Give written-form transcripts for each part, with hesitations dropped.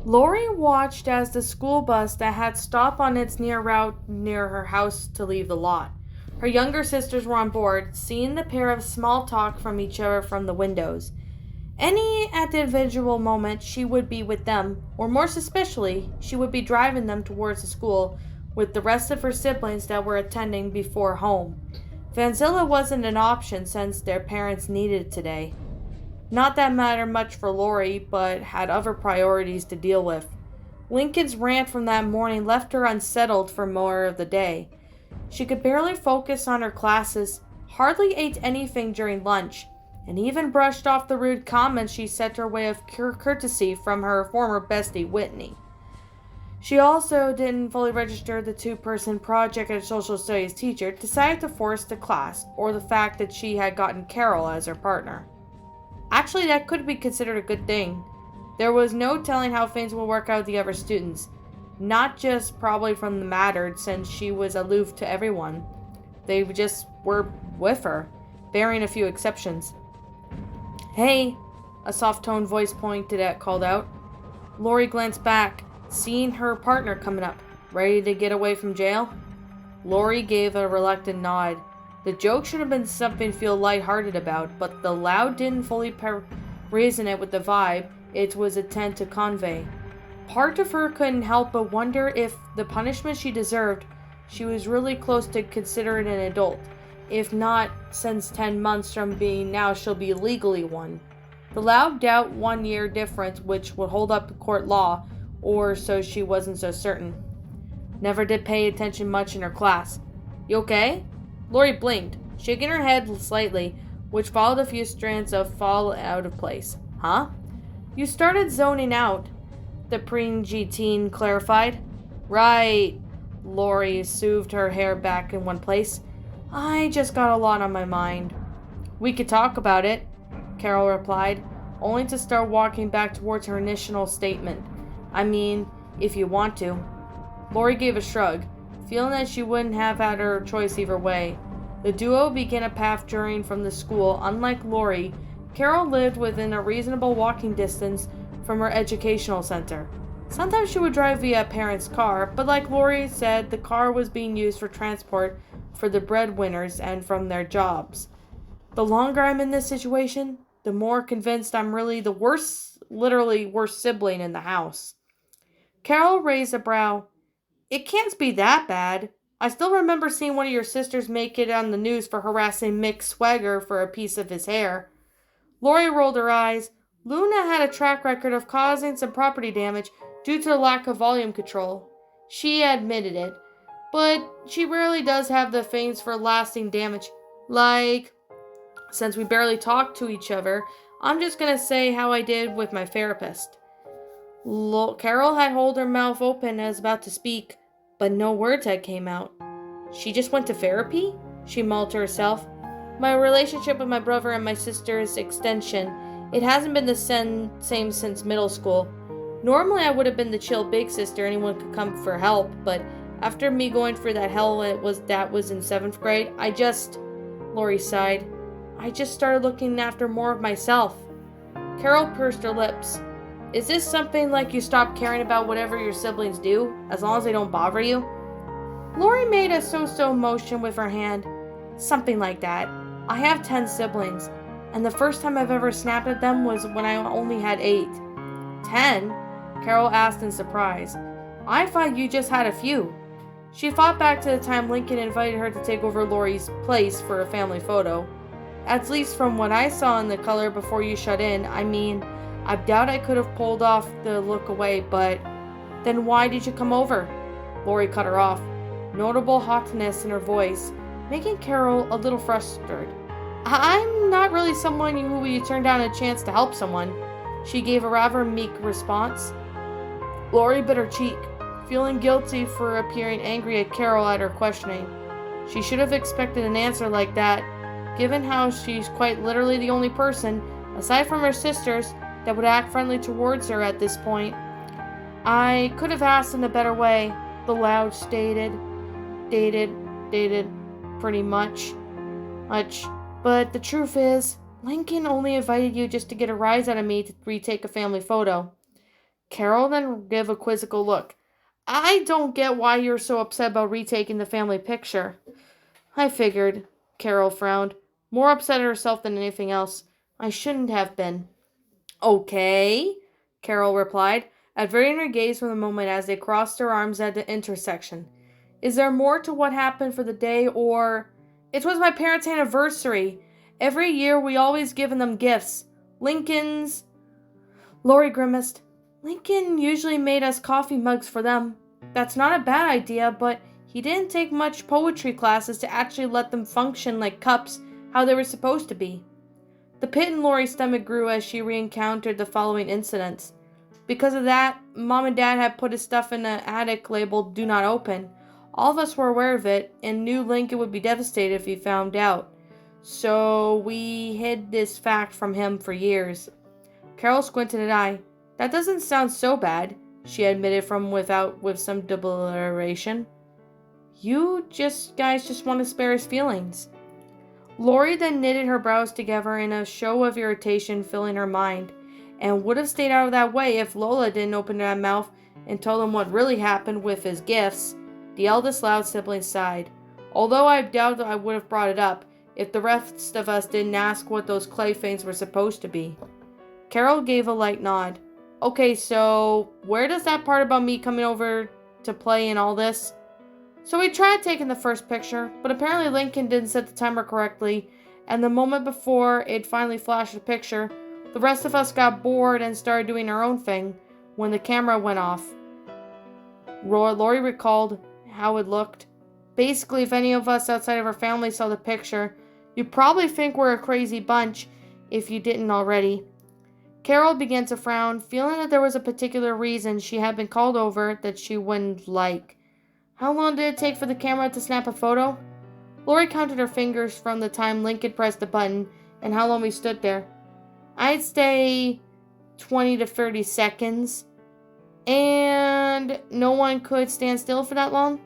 Lori watched as the school bus that had stopped on its near route near her house to leave the lot. Her younger sisters were on board, seeing the pair of small talk from each other from the windows. Any at the individual moment she would be with them, or more especially, she would be driving them towards the school with the rest of her siblings that were attending before home. Vanzilla wasn't an option since their parents needed it today. Not that mattered much for Lori, but had other priorities to deal with. Lincoln's rant from that morning left her unsettled for more of the day. She could barely focus on her classes, hardly ate anything during lunch, and even brushed off the rude comments she sent her way of courtesy from her former bestie Whitney. She also didn't fully register the two-person project as a social studies teacher decided to force the class, or the fact that she had gotten Carol as her partner. Actually, that could be considered a good thing. There was no telling how things would work out with the other students. Not just probably from the mattered, since she was aloof to everyone. They just were with her, bearing a few exceptions. Hey, a soft-toned voice pointed at called out. Lori glanced back, seeing her partner coming up, ready to get away from jail. Lori gave a reluctant nod. The joke should have been something to feel lighthearted about, but the loud didn't fully resonate with the vibe it was intent to convey. Part of her couldn't help but wonder if the punishment she deserved, she was really close to considering an adult. If not, since 10 months from being now she'll be legally one. The loud doubt 1 year difference which would hold up court law, or so she wasn't so certain. Never did pay attention much in her class. You okay? Lori blinked, shaking her head slightly, which followed a few strands of fall out of place. Huh? You started zoning out, the preemie teen clarified. Right. Lori soothed her hair back in one place. I just got a lot on my mind. We could talk about it, Carol replied, only to start walking back towards her initial statement. I mean, if you want to. Lori gave a shrug, feeling that she wouldn't have had her choice either way. The duo began a path journeying from the school. Unlike Lori, Carol lived within a reasonable walking distance from her educational center. Sometimes she would drive via a parent's car, but like Lori said, the car was being used for transport for the breadwinners and from their jobs. The longer I'm in this situation, the more convinced I'm really the literally worst sibling in the house. Carol raised a brow. It can't be that bad. I still remember seeing one of your sisters make it on the news for harassing Mick Swagger for a piece of his hair. Lori rolled her eyes. Luna had a track record of causing some property damage due to the lack of volume control. She admitted it, but she rarely does have the things for lasting damage. Like, since we barely talk to each other, I'm just gonna say how I did with my therapist. Carol had held her mouth open and was about to speak, but no words had came out. She just went to therapy? She mulled to herself. My relationship with my brother and my sister's extension, it hasn't been the same since middle school. Normally I would have been the chill big sister anyone could come for help, but after me going through that hell that was in 7th grade, Lori sighed, I just started looking after more of myself. Carol pursed her lips. Is this something like you stop caring about whatever your siblings do, as long as they don't bother you? Lori made a so-so motion with her hand. Something like that. I have 10 siblings, and the first time I've ever snapped at them was when I only had 8. 10? Carol asked in surprise. I thought you just had a few. She thought back to the time Lincoln invited her to take over Lori's place for a family photo. At least from what I saw in the color before you shut in, I doubt I could have pulled off the look away, but then why did you come over? Lori cut her off, notable haughtiness in her voice, making Carol a little frustrated. I'm not really someone who you turn down a chance to help someone, she gave a rather meek response. Lori bit her cheek, feeling guilty for appearing angry at Carol at her questioning. She should have expected an answer like that, given how she's quite literally the only person, aside from her sisters, that would act friendly towards her at this point. I could have asked in a better way, the loud stated, pretty much, but the truth is, Lincoln only invited you just to get a rise out of me to retake a family photo. Carol then gave a quizzical look. I don't get why you're so upset about retaking the family picture. I figured, Carol frowned, more upset at herself than anything else. I shouldn't have been. Okay, Carol replied, averting her gaze from the moment as they crossed her arms at the intersection. Is there more to what happened for the day, or... It was my parents' anniversary. Every year we always given them gifts. Lincoln's... Lori grimaced. Lincoln usually made us coffee mugs for them. That's not a bad idea, but he didn't take much poetry classes to actually let them function like cups how they were supposed to be. The pit in Lori's stomach grew as she re-encountered the following incidents. Because of that, Mom and Dad had put his stuff in the attic labeled Do Not Open. All of us were aware of it and knew Lincoln would be devastated if he found out. So we hid this fact from him for years. Carol squinted an eye. That doesn't sound so bad, she admitted with some deliberation. You guys just want to spare his feelings. Lori then knitted her brows together in a show of irritation filling her mind, and would have stayed out of that way if Lola didn't open her mouth and tell them what really happened with his gifts. The eldest loud sibling sighed. Although I doubt that I would have brought it up if the rest of us didn't ask what those clay things were supposed to be. Carol gave a light nod. Okay, so where does that part about me coming over to play in all this? So we tried taking the first picture, but apparently Lincoln didn't set the timer correctly, and the moment before it finally flashed the picture, the rest of us got bored and started doing our own thing when the camera went off. Lori recalled how it looked. Basically, if any of us outside of our family saw the picture, you'd probably think we're a crazy bunch if you didn't already. Carol began to frown, feeling that there was a particular reason she had been called over that she wouldn't like. How long did it take for the camera to snap a photo? Lori counted her fingers from the time Lincoln pressed the button and how long we stood there. I'd say 20 to 30 seconds. And no one could stand still for that long?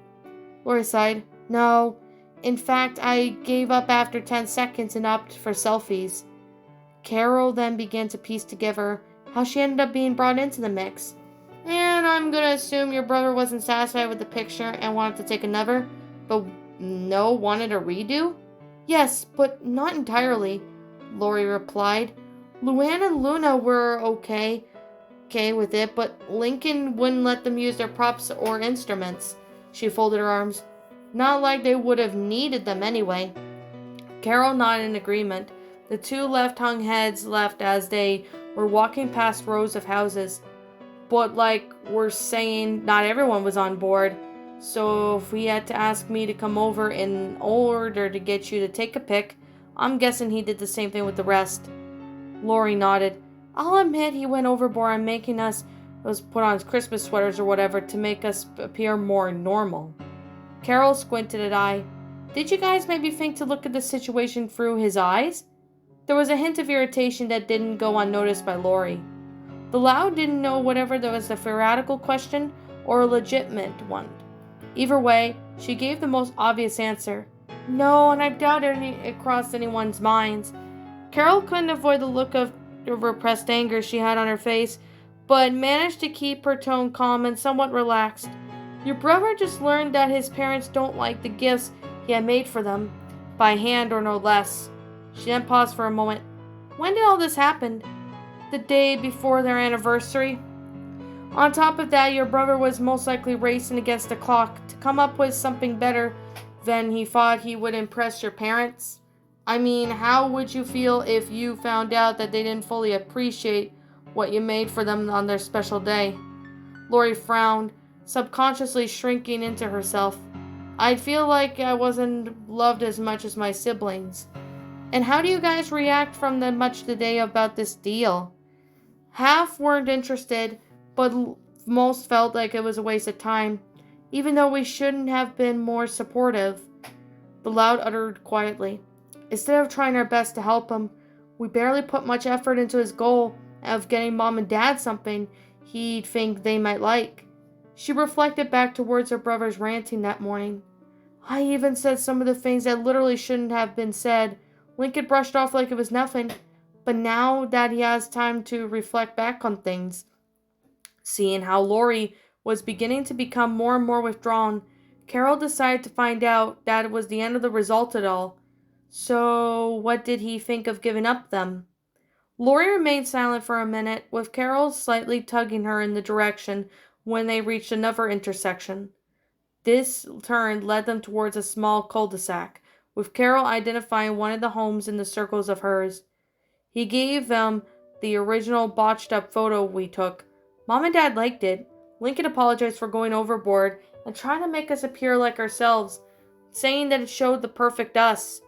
Lori sighed. No. In fact, I gave up after 10 seconds and opted for selfies. Carol then began to piece together how she ended up being brought into the mix. And I'm gonna assume your brother wasn't satisfied with the picture and wanted to take another, but wanted a redo? Yes, but not entirely, Lori replied. Luann and Luna were okay with it, but Lincoln wouldn't let them use their props or instruments. She folded her arms. Not like they would have needed them anyway. Carol nodded in agreement. The two left-hung heads left as they were walking past rows of houses. But like we're saying, not everyone was on board. So if he had to ask me to come over in order to get you to take a pic, I'm guessing he did the same thing with the rest. Lori nodded. I'll admit he went overboard on making us put on Christmas sweaters or whatever to make us appear more normal. Carol squinted an eye. Did you guys maybe think to look at the situation through his eyes? There was a hint of irritation that didn't go unnoticed by Lori. The Loud didn't know whether there was a theoretical question or a legitimate one. Either way, she gave the most obvious answer. No, and I doubt it crossed anyone's minds. Carol couldn't avoid the look of repressed anger she had on her face, but managed to keep her tone calm and somewhat relaxed. Your brother just learned that his parents don't like the gifts he had made for them, by hand or no less. She then paused for a moment. When did all this happen? The day before their anniversary? On top of that, your brother was most likely racing against the clock to come up with something better than he thought he would impress your parents. I mean, how would you feel if you found out that they didn't fully appreciate what you made for them on their special day? Lori frowned, subconsciously shrinking into herself. I'd feel like I wasn't loved as much as my siblings. And how do you guys react from the much today about this deal? Half weren't interested, but most felt like it was a waste of time, even though we shouldn't have been more supportive. The Loud uttered quietly. Instead of trying our best to help him, we barely put much effort into his goal of getting Mom and Dad something he'd think they might like. She reflected back towards her brother's ranting that morning. I even said some of the things that literally shouldn't have been said. Lincoln brushed off like it was nothing, but now that he has time to reflect back on things, Seeing how Lori was beginning to become more and more withdrawn, Carol decided to find out that it was the end of the result at all. So, what did he think of giving up them? Lori remained silent for a minute, with Carol slightly tugging her in the direction when they reached another intersection. This turn led them towards a small cul-de-sac, with Carol identifying one of the homes in the circles of hers. He gave them the original botched up photo we took. Mom and Dad liked it. Lincoln apologized for going overboard and trying to make us appear like ourselves, saying that it showed the perfect us.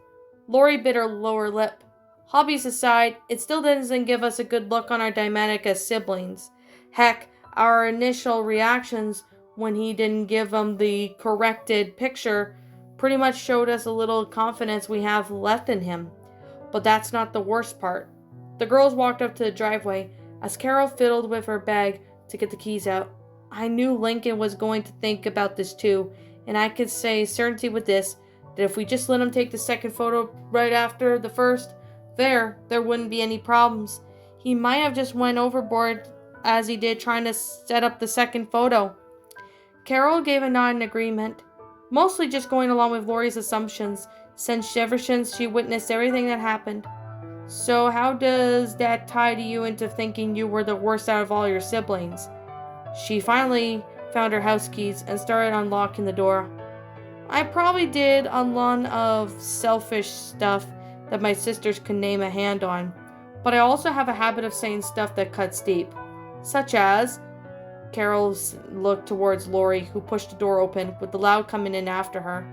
Lori bit her lower lip. Hobbies aside, it still doesn't give us a good look on our dynamic as siblings. Heck, our initial reactions when he didn't give them the corrected picture pretty much showed us a little confidence we have left in him. But that's not the worst part. The girls walked up to the driveway as Carol fiddled with her bag to get the keys out. I knew Lincoln was going to think about this too, and I could say certainty with this, that if we just let him take the second photo right after the first, there wouldn't be any problems. He might have just went overboard as he did trying to set up the second photo. Carol gave a nod in agreement, mostly just going along with Lori's assumptions, ever since she witnessed everything that happened. So how does that tie to you into thinking you were the worst out of all your siblings? She finally found her house keys and started unlocking the door. I probably did a lot of selfish stuff that my sisters could name a hand on, but I also have a habit of saying stuff that cuts deep. Such as, Carol looked towards Lori, who pushed the door open, with the loud coming in after her.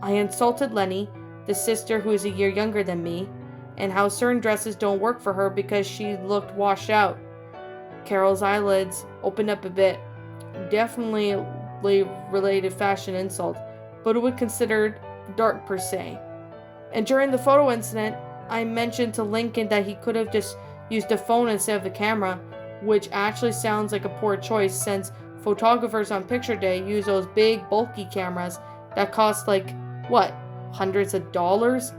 I insulted Lenny, the sister who is a year younger than me, and how certain dresses don't work for her because she looked washed out. Carol's eyelids opened up a bit. Definitely related fashion insult, but it would considered dark per se. And during the photo incident, I mentioned to Lincoln that he could have just used a phone instead of the camera, which actually sounds like a poor choice since photographers on picture day use those big bulky cameras that cost hundreds of dollars?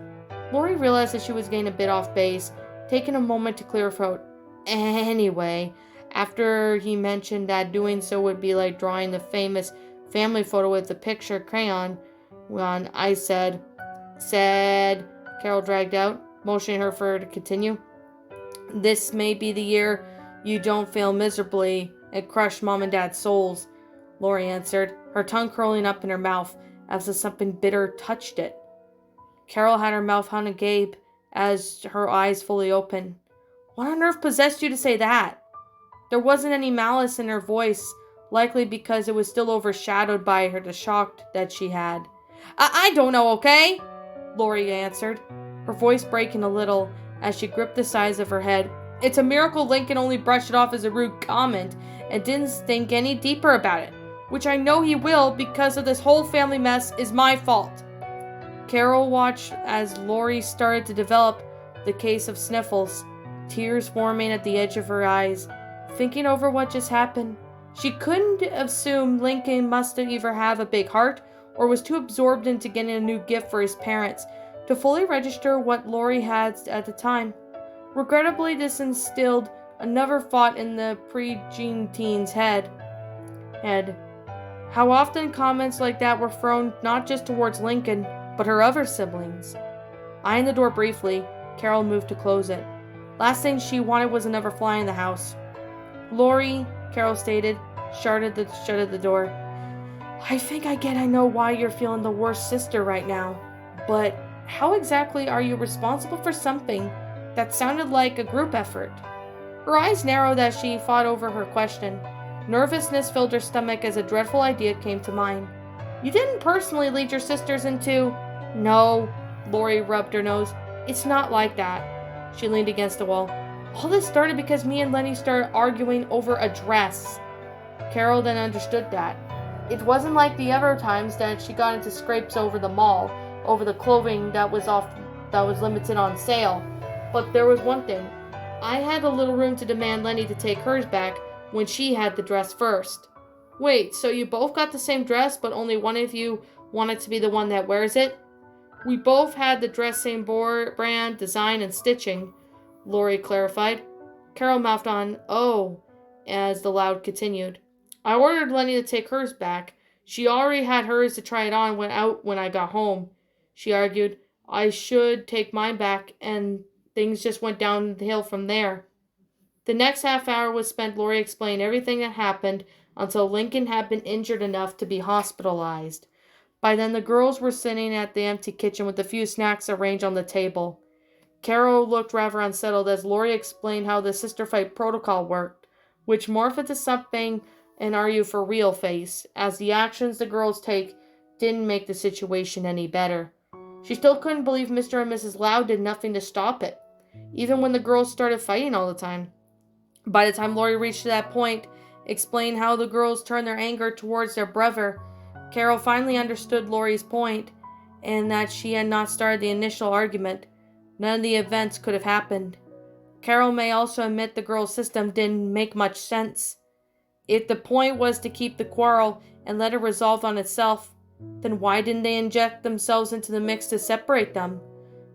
Lori realized that she was getting a bit off base, taking a moment to clear her throat. Anyway, after he mentioned that doing so would be like drawing the famous family photo with the picture crayon on, I said, Carol dragged out, motioning her for her to continue. This may be the year you don't fail miserably and crush Mom and Dad's souls, Lori answered, her tongue curling up in her mouth as if something bitter touched it. Carol had her mouth on agape as her eyes fully opened. What on earth possessed you to say that? There wasn't any malice in her voice, likely because it was still overshadowed by the shock that she had. I don't know, okay? Lori answered, her voice breaking a little as she gripped the sides of her head. It's a miracle Lincoln only brushed it off as a rude comment and didn't think any deeper about it, which I know he will because of this whole family mess is my fault. Carol watched as Lori started to develop the case of sniffles, tears forming at the edge of her eyes, thinking over what just happened. She couldn't assume Lincoln must either have a big heart or was too absorbed into getting a new gift for his parents to fully register what Lori had at the time. Regrettably, this instilled another thought in the preteen teen's head. How often comments like that were thrown not just towards Lincoln, but her other siblings. Eyeing the door briefly, Carol moved to close it. Last thing she wanted was another fly in the house. Lori, Carol stated, shut the door. I think I know why you're feeling the worst sister right now, but how exactly are you responsible for something that sounded like a group effort? Her eyes narrowed as she thought over her question. Nervousness filled her stomach as a dreadful idea came to mind. You didn't personally lead your sisters into... No, Lori rubbed her nose. It's not like that. She leaned against the wall. All this started because me and Lenny started arguing over a dress. Carol then understood that. It wasn't like the other times that she got into scrapes over the mall, over the clothing that was limited on sale. But there was one thing. I had a little room to demand Lenny to take hers back when she had the dress first. Wait, so you both got the same dress, but only one of you wanted to be the one that wears it? We both had the dress same brand, design, and stitching, Lori clarified. Carol mouthed on, Oh, as the loud continued. I ordered Lenny to take hers back. She already had hers to try it on when I got home. She argued. I should take mine back, and things just went downhill from there. The next half hour was spent Lori explaining everything that happened until Lincoln had been injured enough to be hospitalized. By then, the girls were sitting at the empty kitchen with a few snacks arranged on the table. Carol looked rather unsettled as Lori explained how the sister fight protocol worked, which morphed into something an "are you for real" face, as the actions the girls take didn't make the situation any better. She still couldn't believe Mr. and Mrs. Loud did nothing to stop it, even when the girls started fighting all the time. By the time Lori reached that point, explained how the girls turned their anger towards their brother, Carol finally understood Lori's point, and that she had not started the initial argument. None of the events could have happened. Carol may also admit the girls' system didn't make much sense. If the point was to keep the quarrel and let it resolve on itself, then why didn't they inject themselves into the mix to separate them?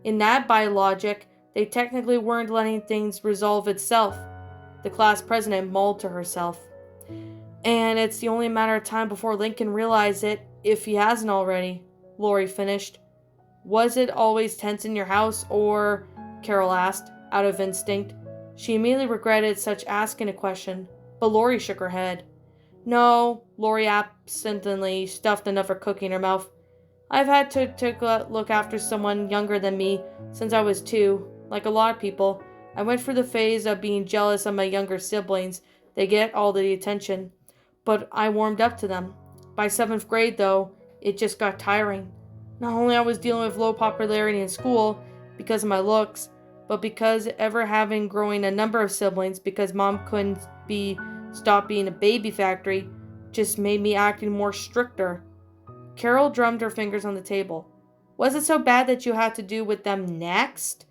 In that by logic, they technically weren't letting things resolve itself. The class president mulled to herself. And it's the only matter of time before Lincoln realized it, if he hasn't already, Lori finished. Was it always tense in your house, or? Carol asked, out of instinct. She immediately regretted such asking a question, but Lori shook her head. No, Lori absently stuffed another cookie in her mouth. I've had to look after someone younger than me since I was 2. Like a lot of people, I went through the phase of being jealous of my younger siblings. They get all the attention. But I warmed up to them. By 7th grade, though, it just got tiring. Not only I was dealing with low popularity in school because of my looks, but because ever having growing a number of siblings because mom couldn't stop being a baby factory just made me acting more stricter. Carol drummed her fingers on the table. Was it so bad that you had to do with them next?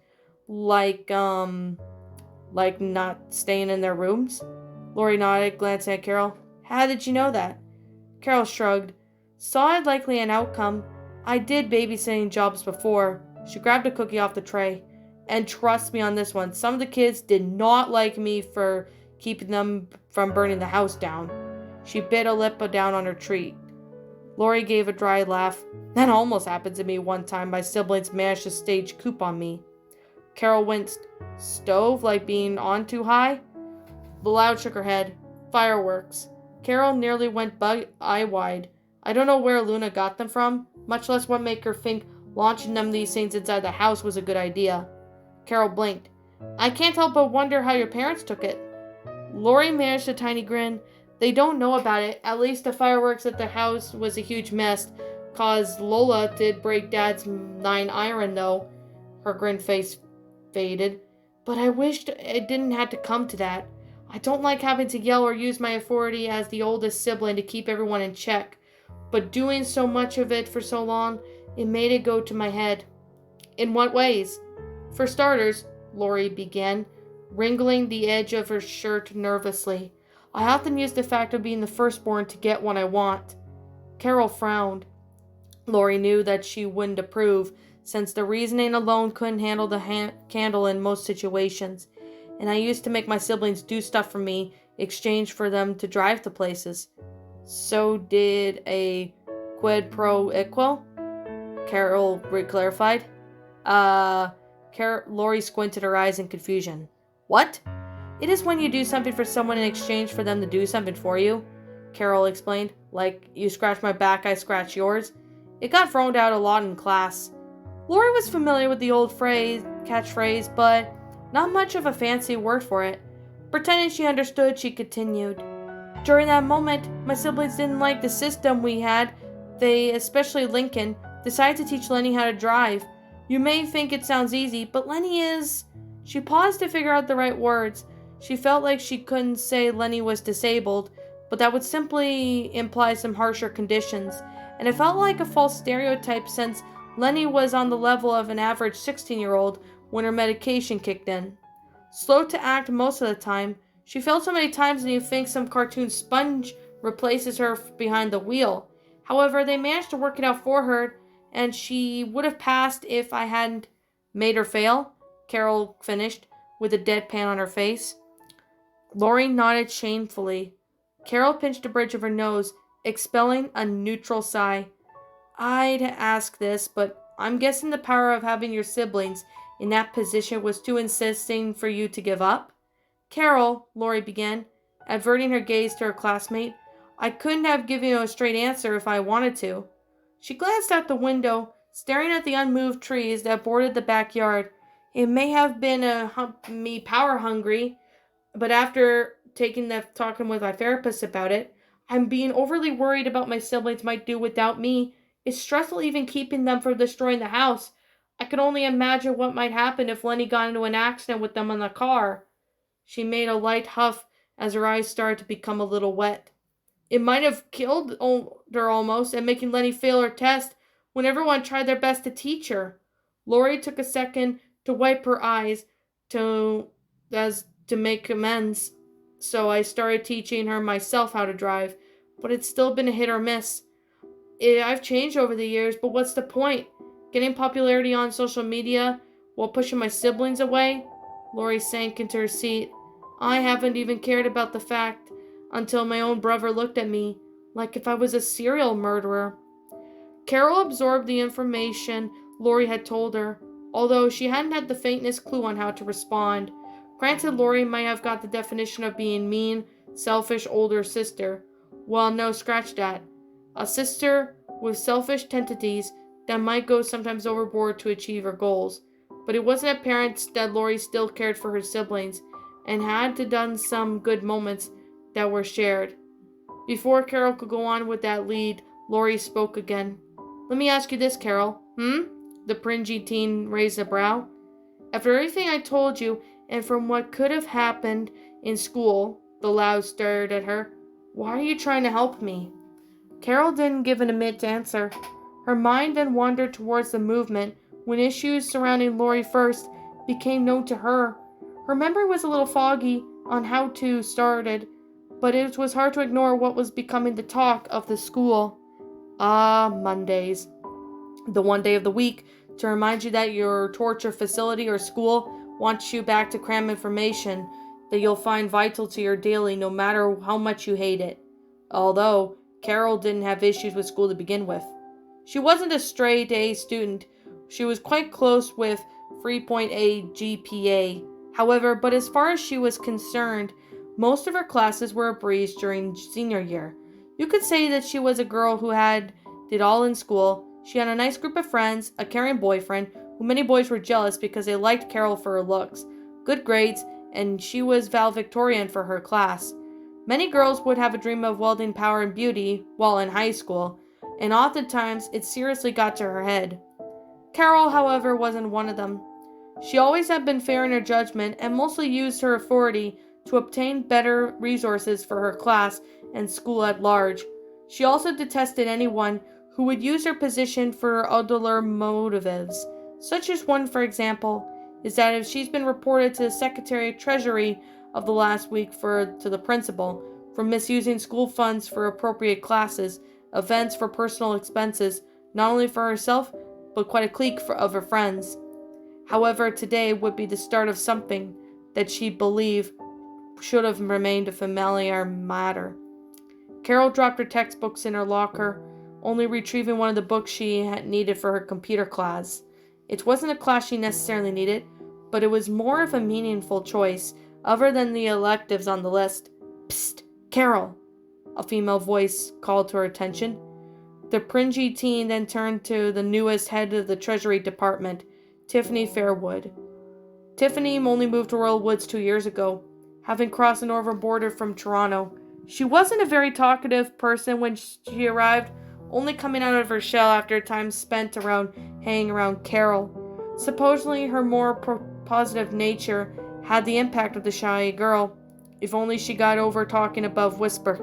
Like not staying in their rooms? Lori nodded, glancing at Carol. How did you know that? Carol shrugged. Saw it likely an outcome. I did babysitting jobs before. She grabbed a cookie off the tray. And trust me on this one, some of the kids did not like me for keeping them from burning the house down. She bit a lip down on her treat. Lori gave a dry laugh. That almost happened to me one time. My siblings managed to stage coup on me. Carol winced. Stove, like being on too high? The Loud shook her head. Fireworks. Carol nearly went eye wide. I don't know where Luna got them from, much less what made her think launching them these things inside the house was a good idea. Carol blinked. I can't help but wonder how your parents took it. Lori managed a tiny grin. They don't know about it. At least the fireworks at the house was a huge mess, 'cause Lola did break Dad's 9 iron, though. Her grin face faded. But I wished it didn't have to come to that. I don't like having to yell or use my authority as the oldest sibling to keep everyone in check. But doing so much of it for so long, it made it go to my head. In what ways? For starters, Lori began, wriggling the edge of her shirt nervously. I often use the fact of being the firstborn to get what I want. Carol frowned. Lori knew that she wouldn't approve, since the reasoning alone couldn't handle the candle in most situations. And I used to make my siblings do stuff for me, exchange for them to drive to places. So did a quid pro quo? Carol clarified. Lori squinted her eyes in confusion. What? It is when you do something for someone in exchange for them to do something for you, Carol explained. Like, you scratch my back, I scratch yours. It got thrown out a lot in class. Lori was familiar with the old catchphrase, but not much of a fancy word for it. Pretending she understood, she continued. During that moment, my siblings didn't like the system we had. They, especially Lincoln, decided to teach Lenny how to drive. You may think it sounds easy, but Lenny is... She paused to figure out the right words. She felt like she couldn't say Lenny was disabled, but that would simply imply some harsher conditions. And it felt like a false stereotype since Lenny was on the level of an average 16-year-old when her medication kicked in. Slow to act most of the time, she failed so many times and you think some cartoon sponge replaces her behind the wheel. However, they managed to work it out for her, and she would have passed if I hadn't made her fail, Carol finished, with a deadpan on her face. Lori nodded shamefully. Carol pinched the bridge of her nose, expelling a neutral sigh. I'd ask this, but I'm guessing the power of having your siblings in that position was too insisting for you to give up? Carol, Lori began, averting her gaze to her classmate, I couldn't have given you a straight answer if I wanted to. She glanced out the window, staring at the unmoved trees that bordered the backyard. It may have been me power hungry, but after talking with my therapist about it, I'm being overly worried about my siblings might do without me. It's stressful even keeping them from destroying the house. I can only imagine what might happen if Lenny got into an accident with them in the car. She made a light huff as her eyes started to become a little wet. It might have killed her almost, and making Lenny fail her test when everyone tried their best to teach her. Lori took a second to wipe her eyes to as to make amends. So I started teaching her myself how to drive, but it's still been a hit or miss. I've changed over the years, but what's the point? Getting popularity on social media while pushing my siblings away? Lori sank into her seat. I haven't even cared about the fact until my own brother looked at me like if I was a serial murderer. Carol absorbed the information Lori had told her, although she hadn't had the faintest clue on how to respond. Granted, Lori might have got the definition of being mean, selfish older sister. Well, no, scratch that. A sister with selfish tendencies that might go sometimes overboard to achieve her goals. But it wasn't apparent that Lori still cared for her siblings and had to done some good moments that were shared. Before Carol could go on with that lead, Lori spoke again. Let me ask you this, Carol. The pringy teen raised a brow. After everything I told you, and from what could have happened in school, the loud stared at her. Why are you trying to help me? Carol didn't give an immediate answer. Her mind then wandered towards the movement when issues surrounding Lori first became known to her. Her memory was a little foggy on how to started, but it was hard to ignore what was becoming the talk of the school. Mondays. The one day of the week to remind you that your torture facility or school wants you back to cram information that you'll find vital to your daily no matter how much you hate it. Although Carol didn't have issues with school to begin with. She wasn't a straight A student. She was quite close with 3.8 GPA. However, but as far as she was concerned, most of her classes were a breeze during senior year. You could say that she was a girl who did all in school. She had a nice group of friends, a caring boyfriend, who many boys were jealous because they liked Carol for her looks, good grades, and she was valedictorian for her class. Many girls would have a dream of wielding power and beauty while in high school, and oftentimes it seriously got to her head. Carol, however, wasn't one of them. She always had been fair in her judgment and mostly used her authority to obtain better resources for her class and school at large. She also detested anyone who would use her position for ulterior motives. Such as one, for example, is that if she's been reported to the Secretary of Treasury of the last week to the principal for misusing school funds for appropriate classes, events for personal expenses, not only for herself, but quite a clique of her friends. However, today would be the start of something that she believed should have remained a familiar matter. Carol dropped her textbooks in her locker, only retrieving one of the books she had needed for her computer class. It wasn't a class she necessarily needed, but it was more of a meaningful choice, other than the electives on the list. Psst, Carol! A female voice called to her attention. The pringy teen then turned to the newest head of the Treasury Department, Tiffany Fairwood. Tiffany only moved to Royal Woods 2 years ago, having crossed the northern border from Toronto. She wasn't a very talkative person when she arrived, only coming out of her shell after time spent hanging around Carol. Supposedly, her more positive nature had the impact of the shy girl, if only she got over talking above whisper.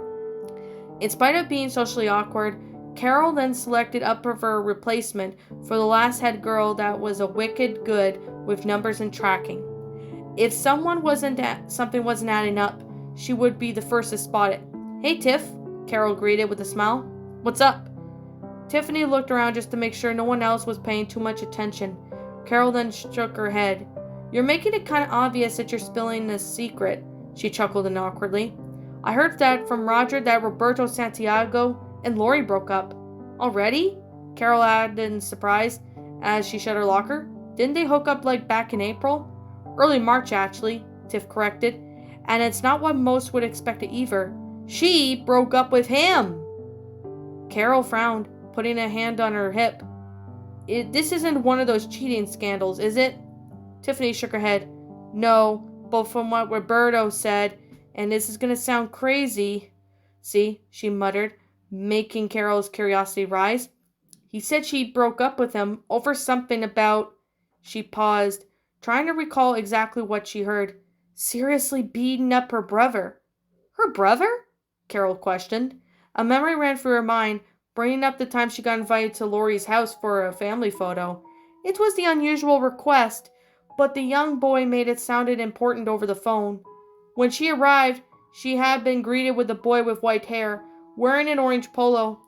In spite of being socially awkward, Carol then selected up of her replacement for the last head girl that was a wicked good with numbers and tracking. If something wasn't adding up, she would be the first to spot it. Hey, Tiff, Carol greeted with a smile. What's up? Tiffany looked around just to make sure no one else was paying too much attention. Carol then shook her head. You're making it kind of obvious that you're spilling a secret. She chuckled awkwardly. I heard that from Roger that Roberto Santiago and Lori broke up. Already? Carol added in surprise as she shut her locker. Didn't they hook up like back in April? Early March, actually, Tiff corrected. And it's not what most would expect either. She broke up with him. Carol frowned, putting a hand on her hip. This isn't one of those cheating scandals, is it? Tiffany shook her head. No, but from what Roberto said, and this is going to sound crazy. See, she muttered, making Carol's curiosity rise. He said she broke up with him over something about... She paused, trying to recall exactly what she heard. Seriously beating up her brother. Her brother? Carol questioned. A memory ran through her mind, bringing up the time she got invited to Lori's house for a family photo. It was the unusual request, but the young boy made it sounded important over the phone. When she arrived, she had been greeted with a boy with white hair, wearing an orange polo.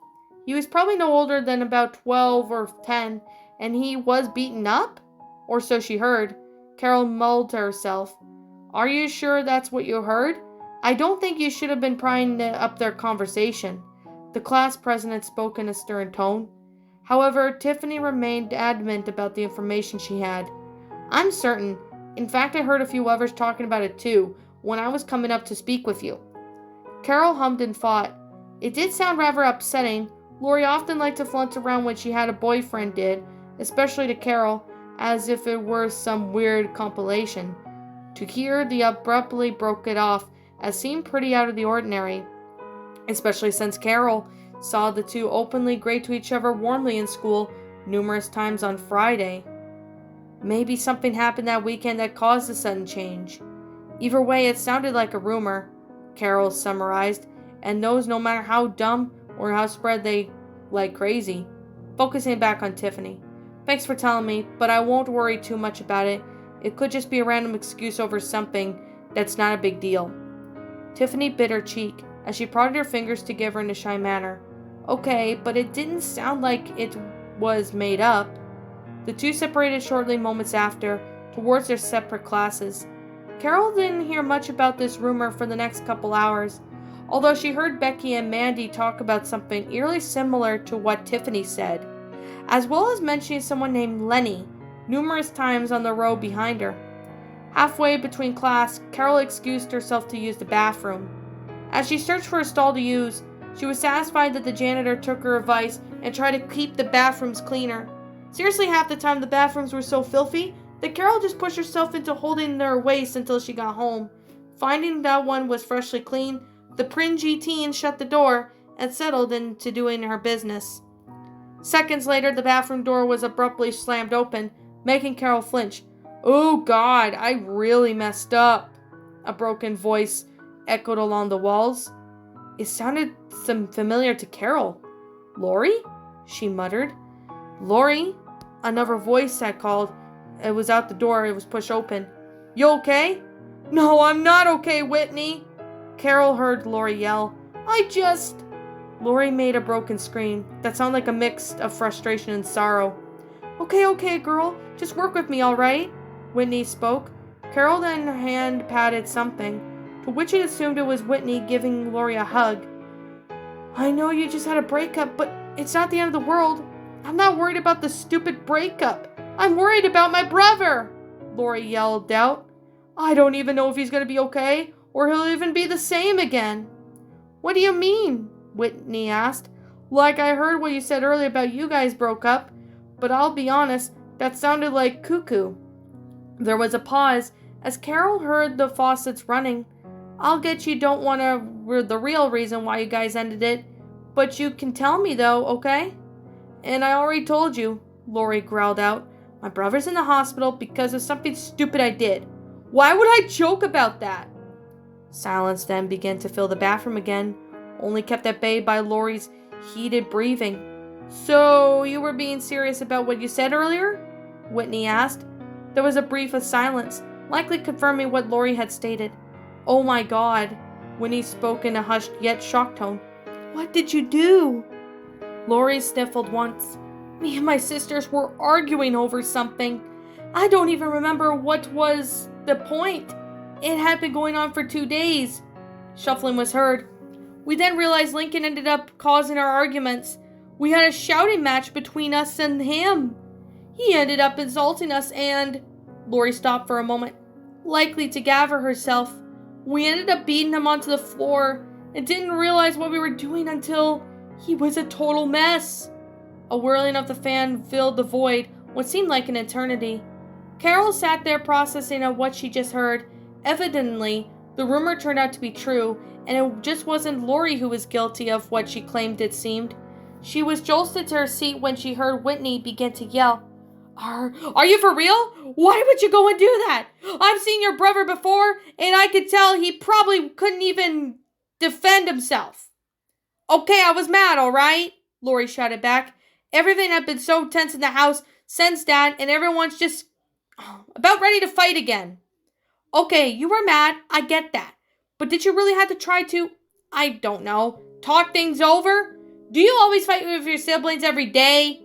He was probably no older than about 12 or 10, and he was beaten up? Or so she heard. Carol mulled to herself. Are you sure that's what you heard? I don't think you should have been prying up their conversation. The class president spoke in a stern tone. However, Tiffany remained adamant about the information she had. I'm certain. In fact, I heard a few others talking about it too, when I was coming up to speak with you. Carol hummed and thought. It did sound rather upsetting. Lori often liked to flaunt around when she had a boyfriend did, especially to Carol, as if it were some weird compilation. To hear the abruptly broke it off, as seemed pretty out of the ordinary, especially since Carol saw the two openly greet to each other warmly in school numerous times on Friday. Maybe something happened that weekend that caused the sudden change. Either way, it sounded like a rumor, Carol summarized, and those, no matter how dumb or how spread they like crazy. Focusing back on Tiffany. Thanks for telling me, but I won't worry too much about it. It could just be a random excuse over something that's not a big deal. Tiffany bit her cheek as she prodded her fingers together in a shy manner. Okay, but it didn't sound like it was made up. The two separated shortly moments after, towards their separate classes. Carol didn't hear much about this rumor for the next couple hours, although she heard Becky and Mandy talk about something eerily similar to what Tiffany said, as well as mentioning someone named Lenny numerous times on the row behind her. Halfway between class, Carol excused herself to use the bathroom. As she searched for a stall to use, she was satisfied that the janitor took her advice and tried to keep the bathrooms cleaner. Seriously, half the time the bathrooms were so filthy that Carol just pushed herself into holding their waist until she got home. Finding that one was freshly clean, the pringy teen shut the door and settled into doing her business. Seconds later, the bathroom door was abruptly slammed open, making Carol flinch. Oh God, I really messed up, a broken voice echoed along the walls. It sounded familiar to Carol. Lori? She muttered. Lori? Another voice had called. It was out the door. It was pushed open. You okay? No, I'm not okay, Whitney. Carol heard Lori yell. Lori made a broken scream that sounded like a mix of frustration and sorrow. Okay, girl. Just work with me, all right? Whitney spoke. Carol then her hand patted something, to which it assumed it was Whitney giving Lori a hug. I know you just had a breakup, but it's not the end of the world. I'm not worried about the stupid breakup. I'm worried about my brother, Lori yelled out. I don't even know if he's going to be okay, or he'll even be the same again. What do you mean? Whitney asked. Like I heard what you said earlier about you guys broke up, but I'll be honest, that sounded like cuckoo. There was a pause as Carol heard the faucets running. I'll get you don't want the real reason why you guys ended it, but you can tell me though, okay? And I already told you, Lori growled out. My brother's in the hospital because of something stupid I did. Why would I joke about that? Silence then began to fill the bathroom again, only kept at bay by Lori's heated breathing. So you were being serious about what you said earlier? Whitney asked. There was a brief of silence, likely confirming what Lori had stated. Oh my God, Whitney spoke in a hushed yet shocked tone. What did you do? Lori sniffled once. Me and my sisters were arguing over something. I don't even remember what was the point. It had been going on for 2 days. Shuffling was heard. We then realized Lincoln ended up causing our arguments. We had a shouting match between us and him. He ended up insulting us and... Lori stopped for a moment, likely to gather herself. We ended up beating him onto the floor and didn't realize what we were doing until he was a total mess. A whirling of the fan filled the void, what seemed like an eternity. Carol sat there processing of what she just heard. Evidently, the rumor turned out to be true, and it just wasn't Lori who was guilty of what she claimed it seemed. She was jolted to her seat when she heard Whitney begin to yell. Are you for real? Why would you go and do that? I've seen your brother before, and I could tell he probably couldn't even defend himself. Okay, I was mad, all right? Lori shouted back. Everything had been so tense in the house since that, and everyone's just about ready to fight again. Okay, you were mad, I get that. But did you really have to try to, I don't know, talk things over? Do you always fight with your siblings every day?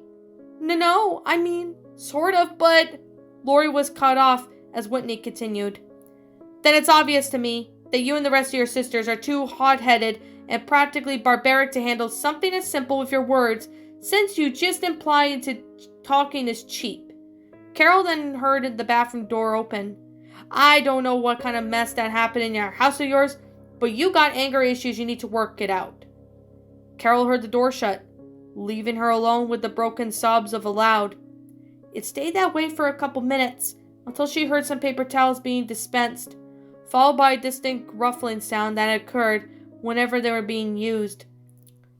No, I mean, sort of, but... Lori was cut off as Whitney continued. Then it's obvious to me that you and the rest of your sisters are too hot-headed and practically barbaric to handle something as simple with your words, since you just imply into talking is cheap. Carol then heard the bathroom door open. I don't know what kind of mess that happened in your house of yours, but you got anger issues, you need to work it out. Carol heard the door shut, leaving her alone with the broken sobs of a loud. It stayed that way for a couple minutes, until she heard some paper towels being dispensed, followed by a distinct ruffling sound that occurred whenever they were being used.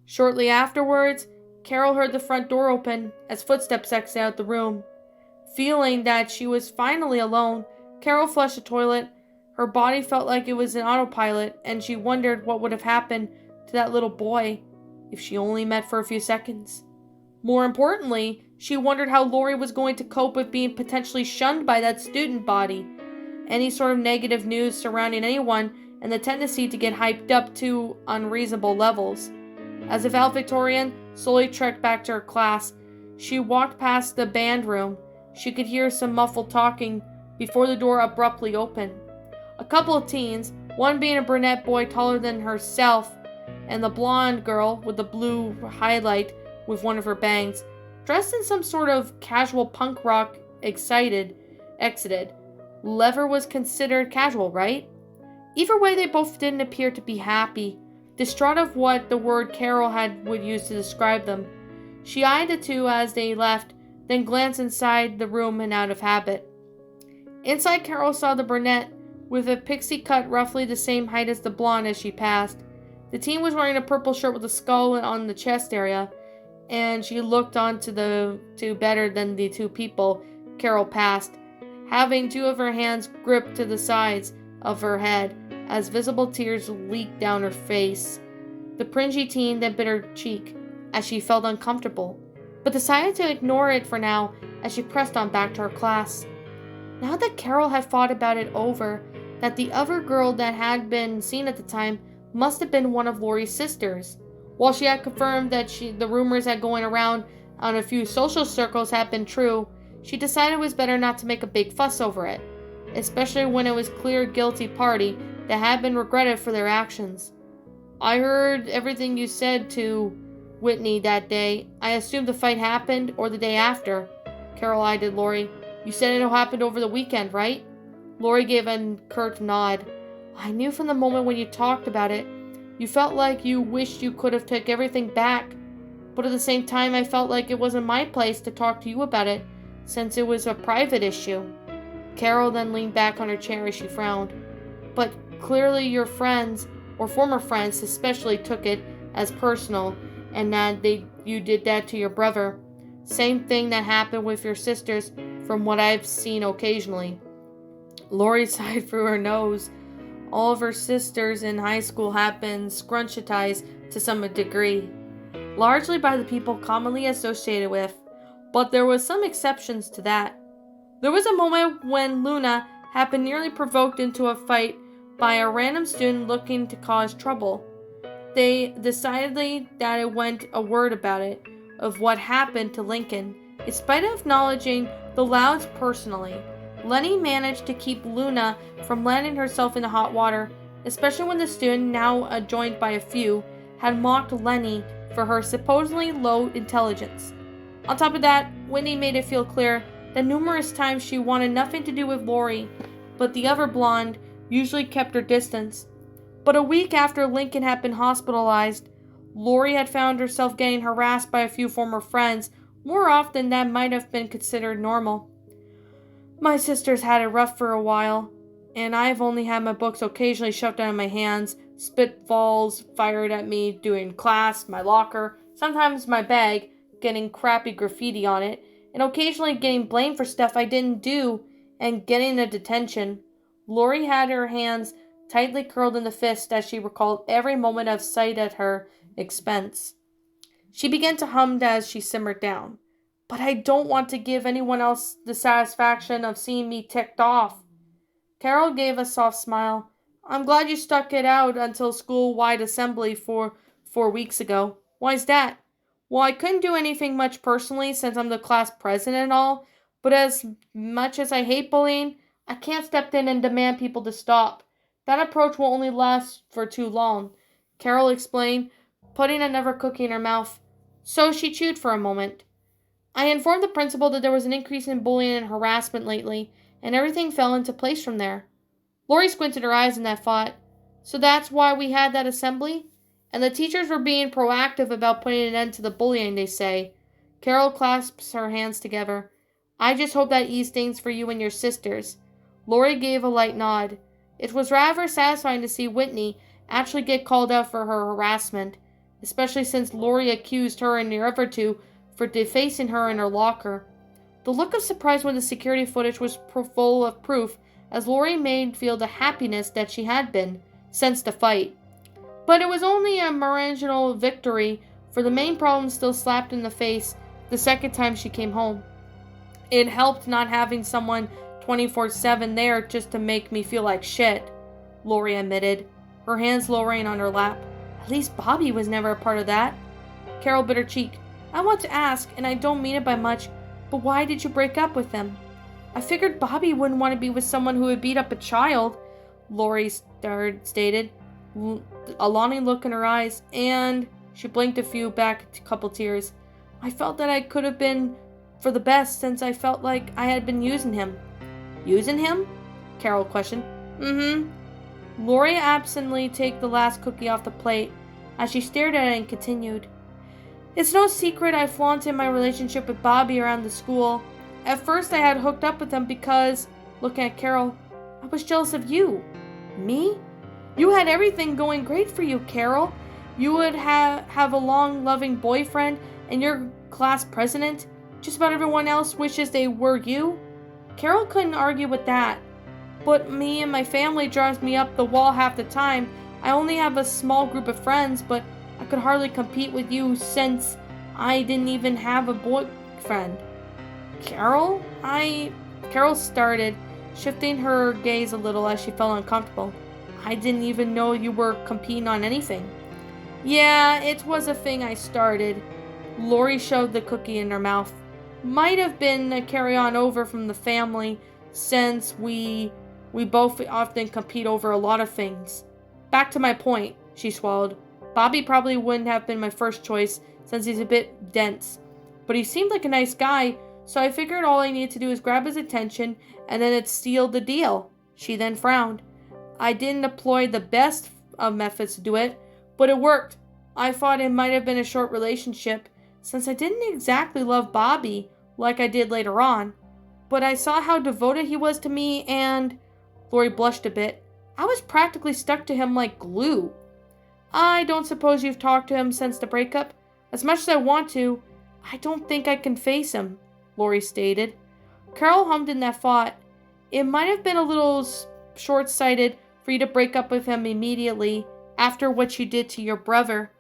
Shortly afterwards, Carol heard the front door open as footsteps exited out the room. Feeling that she was finally alone, Carol flushed the toilet. Her body felt like it was an autopilot, and she wondered what would have happened to that little boy if she only met for a few seconds. More importantly, she wondered how Lori was going to cope with being potentially shunned by that student body. Any sort of negative news surrounding anyone and the tendency to get hyped up to unreasonable levels. As a valedictorian slowly trekked back to her class, she walked past the band room. She could hear some muffled talking before the door abruptly opened. A couple of teens, one being a brunette boy taller than herself, and the blonde girl with the blue highlight with one of her bangs, dressed in some sort of casual punk rock, exited. Lever was considered casual, right? Either way, they both didn't appear to be happy, distraught of what the word Carol would use to describe them. She eyed the two as they left, then glanced inside the room and out of habit. Inside, Carol saw the brunette, with a pixie cut roughly the same height as the blonde as she passed. The teen was wearing a purple shirt with a skull on the chest area, and she looked onto the two better than the two people Carol passed, having two of her hands gripped to the sides of her head as visible tears leaked down her face. The pringy teen then bit her cheek as she felt uncomfortable, but decided to ignore it for now as she pressed on back to her class. Now that Carol had thought about it over, that the other girl that had been seen at the time must have been one of Lori's sisters. While she had confirmed that the rumors that going around on a few social circles had been true, she decided it was better not to make a big fuss over it, especially when it was clear guilty party that had been regretted for their actions. I heard everything you said to Whitney that day. I assumed the fight happened or the day after. Carol eyed Lori. You said it all happened over the weekend, right? Lori gave a curt nod. I knew from the moment when you talked about it. You felt like you wished you could have took everything back, but at the same time I felt like it wasn't my place to talk to you about it, since it was a private issue. Carol then leaned back on her chair as she frowned. But clearly your friends, or former friends especially, took it as personal, and that you did that to your brother. Same thing that happened with your sisters from what I've seen occasionally. Lori sighed through her nose. All of her sisters in high school have been scrunchetized to some degree, largely by the people commonly associated with, but there was some exceptions to that. There was a moment when Luna had been nearly provoked into a fight by a random student looking to cause trouble. They decidedly that it went a word about it, of what happened to Lincoln, in spite of acknowledging the Louds personally. Lenny managed to keep Luna from landing herself in the hot water, especially when the student, now joined by a few, had mocked Lenny for her supposedly low intelligence. On top of that, Whitney made it feel clear that numerous times she wanted nothing to do with Lori, but the other blonde usually kept her distance. But a week after Lincoln had been hospitalized, Lori had found herself getting harassed by a few former friends more often than might have been considered normal. My sister's had it rough for a while, and I've only had my books occasionally shoved out of my hands, spitballs fired at me during class, my locker, sometimes my bag, getting crappy graffiti on it, and occasionally getting blamed for stuff I didn't do and getting a detention. Lori had her hands tightly curled in the fist as she recalled every moment of sight at her expense. She began to hum as she simmered down. But I don't want to give anyone else the satisfaction of seeing me ticked off. Carol gave a soft smile. I'm glad you stuck it out until school-wide assembly 4 weeks ago. Why's that? Well, I couldn't do anything much personally since I'm the class president and all, but as much as I hate bullying, I can't step in and demand people to stop. That approach will only last for too long, Carol explained, putting another cookie in her mouth. So she chewed for a moment. I informed the principal that there was an increase in bullying and harassment lately, and everything fell into place from there. Lori squinted her eyes in that thought. So that's why we had that assembly? And the teachers were being proactive about putting an end to the bullying, they say. Carol clasps her hands together. I just hope that eased things for you and your sisters. Lori gave a light nod. It was rather satisfying to see Whitney actually get called out for her harassment, especially since Lori accused her and the other two for defacing her in her locker. The look of surprise when the security footage was full of proof, as Lori made feel the happiness that she had been, since the fight. But it was only a marginal victory, for the main problem still slapped in the face the second time she came home. It helped not having someone 24/7 there just to make me feel like shit, Lori admitted, her hands lowering on her lap. At least Bobby was never a part of that. Carol bit her cheek. I want to ask, and I don't mean it by much, but why did you break up with him? I figured Bobby wouldn't want to be with someone who would beat up a child, Lori stated, a longing look in her eyes, and she blinked a few back a couple tears. I felt that I could have been for the best since I felt like I had been using him. Using him? Carol questioned. Mm-hmm. Lori absently took the last cookie off the plate as she stared at it and continued. It's no secret I flaunted my relationship with Bobby around the school. At first I had hooked up with him because, looking at Carol, I was jealous of you. Me? You had everything going great for you, Carol. You would have a long, loving boyfriend and your class president. Just about everyone else wishes they were you. Carol couldn't argue with that. But me and my family drives me up the wall half the time. I only have a small group of friends, but I could hardly compete with you since I didn't even have a boyfriend. Carol? Carol started, shifting her gaze a little as she felt uncomfortable. I didn't even know you were competing on anything. Yeah, it was a thing I started. Lori shoved the cookie in her mouth. Might have been a carry-on over from the family, since we both often compete over a lot of things. Back to my point, she swallowed. Bobby probably wouldn't have been my first choice, since he's a bit dense. But he seemed like a nice guy, so I figured all I needed to do is grab his attention, and then it'd seal the deal. She then frowned. I didn't employ the best of methods to do it, but it worked. I thought it might have been a short relationship, since I didn't exactly love Bobby like I did later on. But I saw how devoted he was to me, and... Lori blushed a bit. I was practically stuck to him like glue. I don't suppose you've talked to him since the breakup? As much as I want to, I don't think I can face him, Lori stated. Carol hummed in that thought. It might have been a little short-sighted for you to break up with him immediately after what you did to your brother.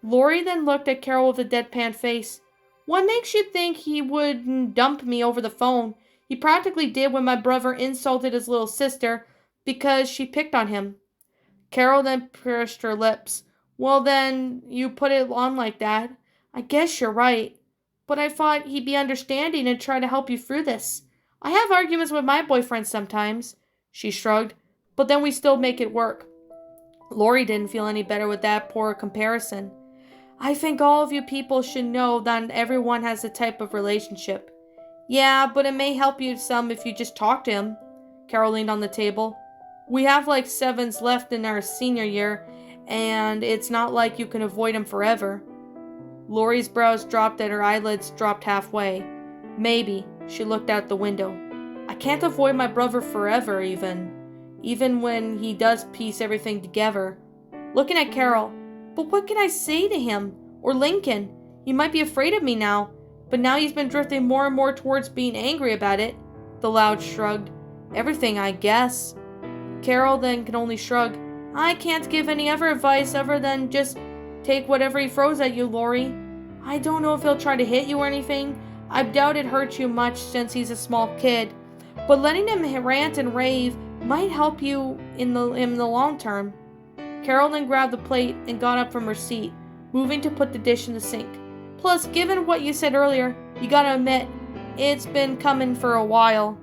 Lori then looked at Carol with a deadpan face. What makes you think he would dump me over the phone? He practically did when my brother insulted his little sister because she picked on him. Carol then pursed her lips. Well then, you put it on like that. I guess you're right. But I thought he'd be understanding and try to help you through this. I have arguments with my boyfriend sometimes, she shrugged, but then we still make it work. Lori didn't feel any better with that poor comparison. I think all of you people should know that everyone has a type of relationship. Yeah, but it may help you some if you just talk to him. Carol leaned on the table. We have like 7s left in our senior year, and it's not like you can avoid him forever. Lori's brows dropped and her eyelids dropped halfway. Maybe. She looked out the window. I can't avoid my brother forever, even when he does piece everything together. Looking at Carol. But what can I say to him? Or Lincoln? He might be afraid of me now, but now he's been drifting more and more towards being angry about it. The loud shrugged. Everything, I guess. Carol then can only shrug. I can't give any other advice other than just take whatever he throws at you, Lori. I don't know if he'll try to hit you or anything. I doubt it hurts you much since he's a small kid. But letting him rant and rave might help you in the long term. Carol then grabbed the plate and got up from her seat, moving to put the dish in the sink. Plus, given what you said earlier, you gotta admit, it's been coming for a while.